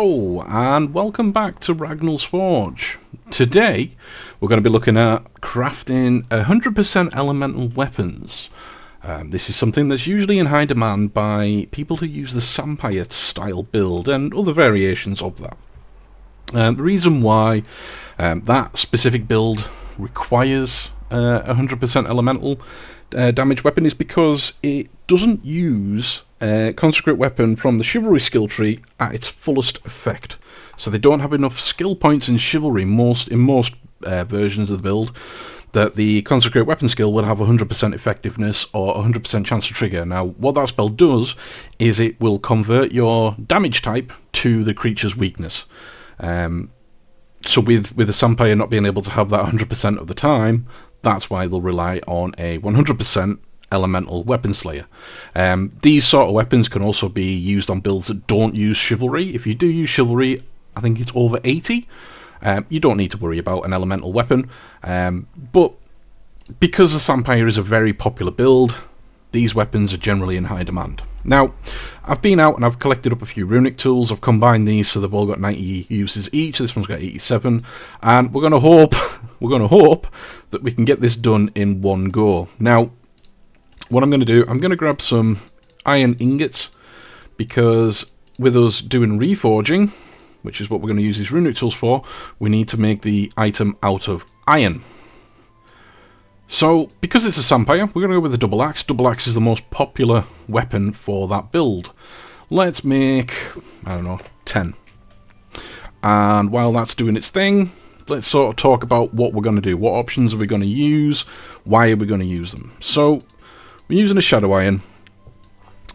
Hello and welcome back to Ragnall's Forge. Today we're going to be looking at crafting 100% elemental weapons. This is something that's usually in high demand by people who use the Sampire style build and other variations of that. The reason why that specific build requires 100% elemental damage weapon is because it doesn't use Consecrate weapon from the Chivalry skill tree at its fullest effect. So they don't have enough skill points in Chivalry in most versions of the build that the Consecrate weapon skill will have 100% effectiveness or 100% chance to trigger. Now what that spell does is it will convert your damage type to the creature's weakness. So with the Sampire not being able to have that 100% of the time, that's why they'll rely on a 100% elemental weapon slayer. These sort of weapons can also be used on builds that don't use Chivalry. If you do use Chivalry, I think it's over 80. You don't need to worry about an elemental weapon. But because the Sampire is a very popular build, these weapons are generally in high demand. Now, I've been out and I've collected up a few runic tools. I've combined these so they've all got 90 uses each. This one's got 87, and we're going to hope that we can get this done in one go. Now, what I'm going to do, I'm going to grab some iron ingots, because with us doing reforging, which is what we're going to use these runic tools for, we need to make the item out of iron. So, because it's a Sampire, we're going to go with the double axe. Double axe is the most popular weapon for that build. Let's make, I don't know, 10. And while that's doing its thing, let's sort of talk about what we're going to do. What options are we going to use? Why are we going to use them? So, we're using a Shadow Iron.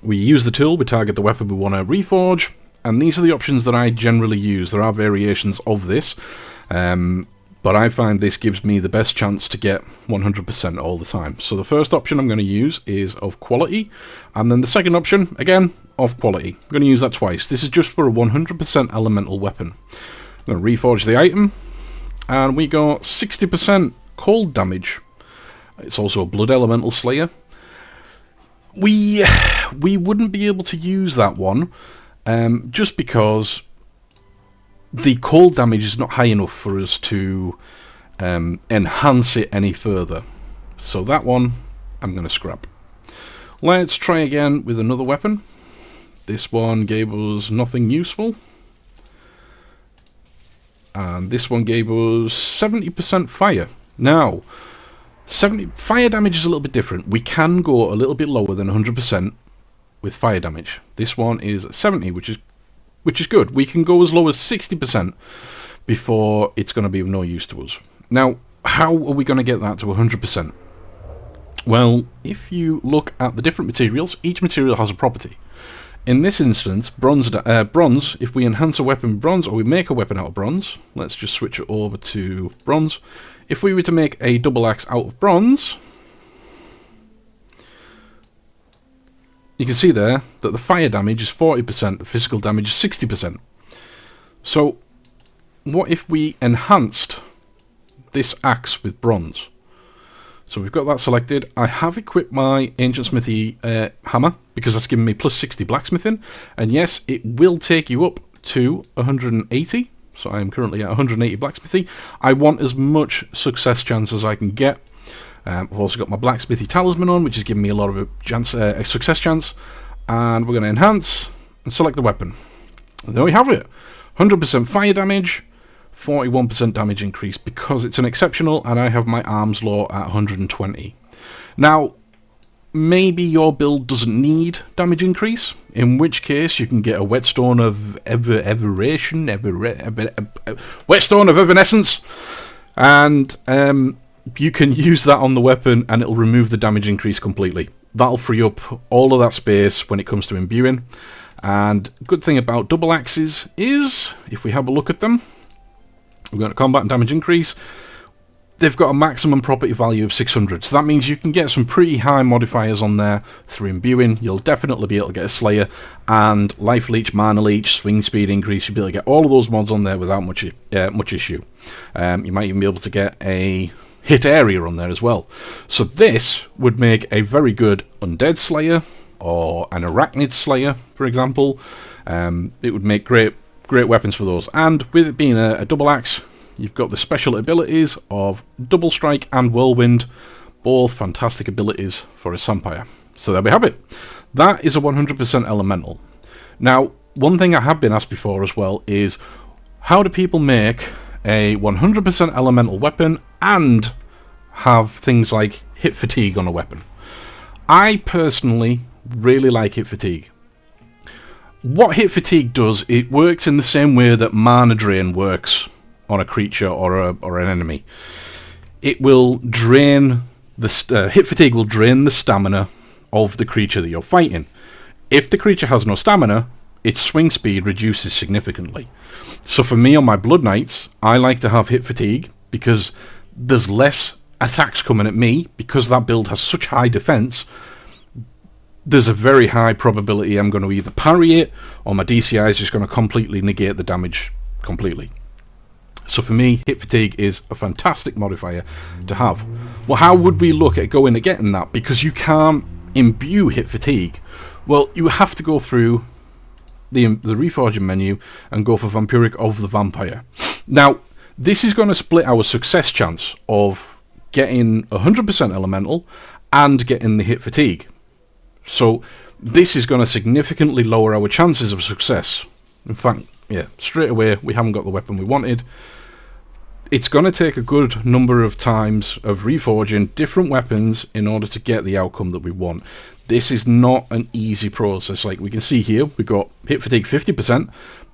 We use the tool, we target the weapon we want to reforge, and these are the options that I generally use. There are variations of this, but I find this gives me the best chance to get 100% all the time. So the first option I'm going to use is of quality, and then the second option, again, of quality. I'm going to use that twice. This is just for a 100% elemental weapon. I'm going to reforge the item, and we got 60% cold damage. It's also a blood elemental slayer. We wouldn't be able to use that one just because the cold damage is not high enough for us to enhance it any further. So that one I'm going to scrap. Let's try again with another weapon. This one gave us nothing useful. And this one gave us 70% fire. Now, fire damage is a little bit different. We can go a little bit lower than 100% with fire damage. This one is 70, which is good. We can go as low as 60% before it's going to be of no use to us. Now, how are we going to get that to 100%? Well, if you look at the different materials, each material has a property. In this instance, bronze, if we enhance a weapon with bronze, or we make a weapon out of bronze, let's just switch it over to bronze. If we were to make a double axe out of bronze, you can see there that the fire damage is 40%, the physical damage is 60%. So, what if we enhanced this axe with bronze? So we've got that selected. I have equipped my Ancient Smithy hammer, because that's given me plus 60 blacksmithing. And yes, it will take you up to 180. So I am currently at 180 blacksmithing. I want as much success chance as I can get. I've also got my blacksmithy talisman on, which is giving me a lot of a success chance. And we're going to enhance and select the weapon. And there we have it. 100% fire damage, 41% damage increase, because it's an exceptional and I have my arms law at 120. Now, maybe your build doesn't need damage increase, in which case you can get a Whetstone of Whetstone of Evanescence, and you can use that on the weapon and it'll remove the damage increase completely. That'll free up all of that space when it comes to imbuing. And good thing about double axes is, if we have a look at them, we're going to combat and damage increase. They've got a maximum property value of 600, so that means you can get some pretty high modifiers on there through imbuing. You'll definitely be able to get a Slayer, and Life Leech, Mana Leech, Swing Speed Increase. You'll be able to get all of those mods on there without much issue. You might even be able to get a hit area on there as well. So this would make a very good Undead Slayer, or an Arachnid Slayer, for example. It would make great great weapons for those. And with it being a double axe, you've got the special abilities of Double Strike and Whirlwind, both fantastic abilities for a Sampire. So there we have it. That is a 100% elemental. Now, one thing I have been asked before as well is, how do people make a 100% elemental weapon and have things like hit fatigue on a weapon? I personally really like hit fatigue. What hit fatigue does, it works in the same way that mana drain works on a creature or an enemy. It will drain the hit fatigue will drain the stamina of the creature that you're fighting. If the creature has no stamina, its swing speed reduces significantly. So for me on my Blood Knights, I like to have hit fatigue because there's less attacks coming at me. Because that build has such high defense, there's a very high probability I'm going to either parry it or my DCI is just going to completely negate the damage completely. So for me, hit fatigue is a fantastic modifier to have. Well, how would we look at going and getting that? Because you can't imbue hit fatigue. Well, you have to go through the Reforging menu and go for Vampiric of the Vampire. Now, this is going to split our success chance of getting 100% elemental and getting the hit fatigue. So this is going to significantly lower our chances of success. In fact, yeah, straight away we haven't got the weapon we wanted. It's going to take a good number of times of reforging different weapons in order to get the outcome that we want. This is not an easy process. Like we can see here, we've got hit fatigue 50%,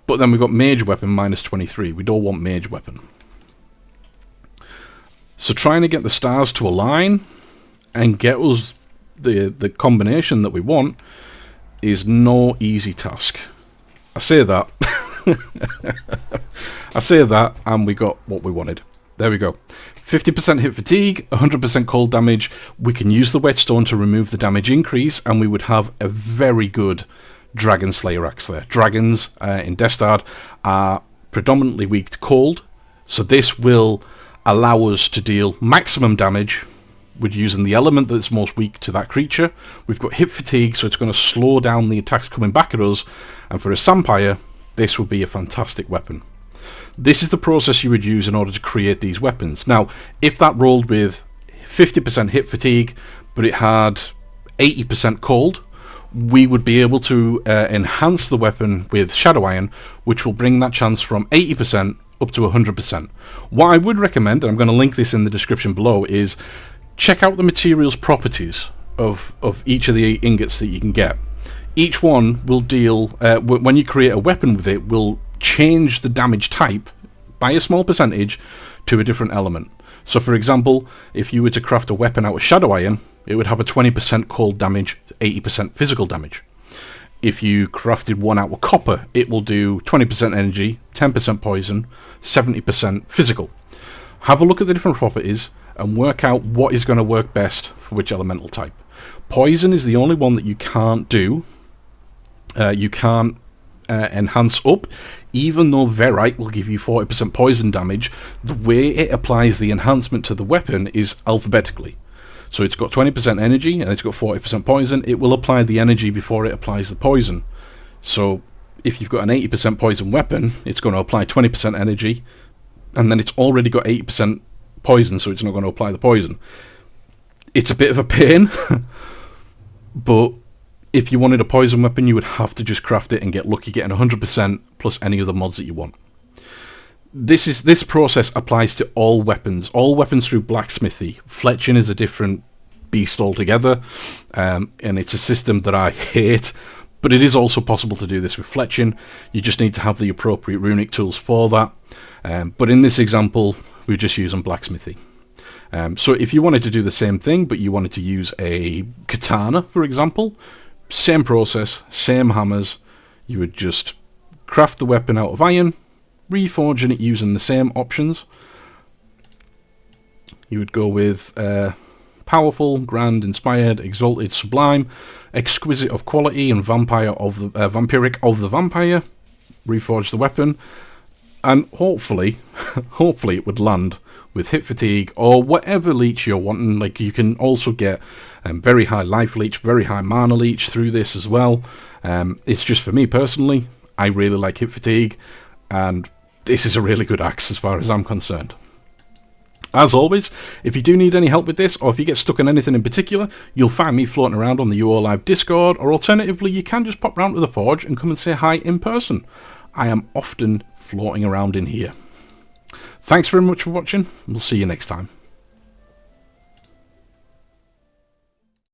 but then we've got mage weapon minus 23. We don't want mage weapon. So trying to get the stars to align and get us the combination that we want is no easy task. I say that. I say that, and we got what we wanted. There we go. 50% hit fatigue, 100% cold damage. We can use the whetstone to remove the damage increase, and we would have a very good Dragon Slayer axe there. Dragons in Destard are predominantly weak to cold, so this will allow us to deal maximum damage with using the element that's most weak to that creature. We've got hit fatigue, so it's going to slow down the attacks coming back at us, and for a Sampire, this would be a fantastic weapon. This is the process you would use in order to create these weapons. Now, if that rolled with 50% hit fatigue, but it had 80% cold, we would be able to enhance the weapon with Shadow Iron, which will bring that chance from 80% up to 100%. What I would recommend, and I'm going to link this in the description below, is check out the materials properties of each of the ingots that you can get. Each one will deal, when you create a weapon with it, will change the damage type by a small percentage to a different element. So for example, if you were to craft a weapon out of Shadow Iron, it would have a 20% cold damage, 80% physical damage. If you crafted one out of copper, it will do 20% energy, 10% poison, 70% physical. Have a look at the different properties and work out what is going to work best for which elemental type. Poison is the only one that you can't do. You can't enhance up, even though Verite will give you 40% poison damage. The way it applies the enhancement to the weapon is alphabetically. So it's got 20% energy and it's got 40% poison. It will apply the energy before it applies the poison. So if you've got an 80% poison weapon, it's going to apply 20% energy, and then it's already got 80% poison, so it's not going to apply the poison. It's a bit of a pain, but if you wanted a poison weapon, you would have to just craft it and get lucky getting 100% plus any other mods that you want. This process applies to all weapons through blacksmithy. Fletching is a different beast altogether, and it's a system that I hate, but it is also possible to do this with fletching. You just need to have the appropriate runic tools for that, but in this example we're just using blacksmithy. So if you wanted to do the same thing, but you wanted to use a katana, for example, same process, same hammers. You would just craft the weapon out of iron, reforging it using the same options. You would go with powerful, grand, inspired, exalted, sublime, exquisite of quality, and vampire of the vampiric of the vampire. Reforge the weapon, and hopefully it would land with hit fatigue or whatever leech you're wanting. Like, you can also get very high life leech, very high mana leech through this as well. It's just, for me personally, I really like hit fatigue, and this is a really good axe as far as I'm concerned. As always, if you do need any help with this, or if you get stuck on anything in particular, you'll find me floating around on the UOAlive Discord, or alternatively you can just pop round to the Forge and come and say hi in person. I am often floating around in here. Thanks very much for watching, and we'll see you next time.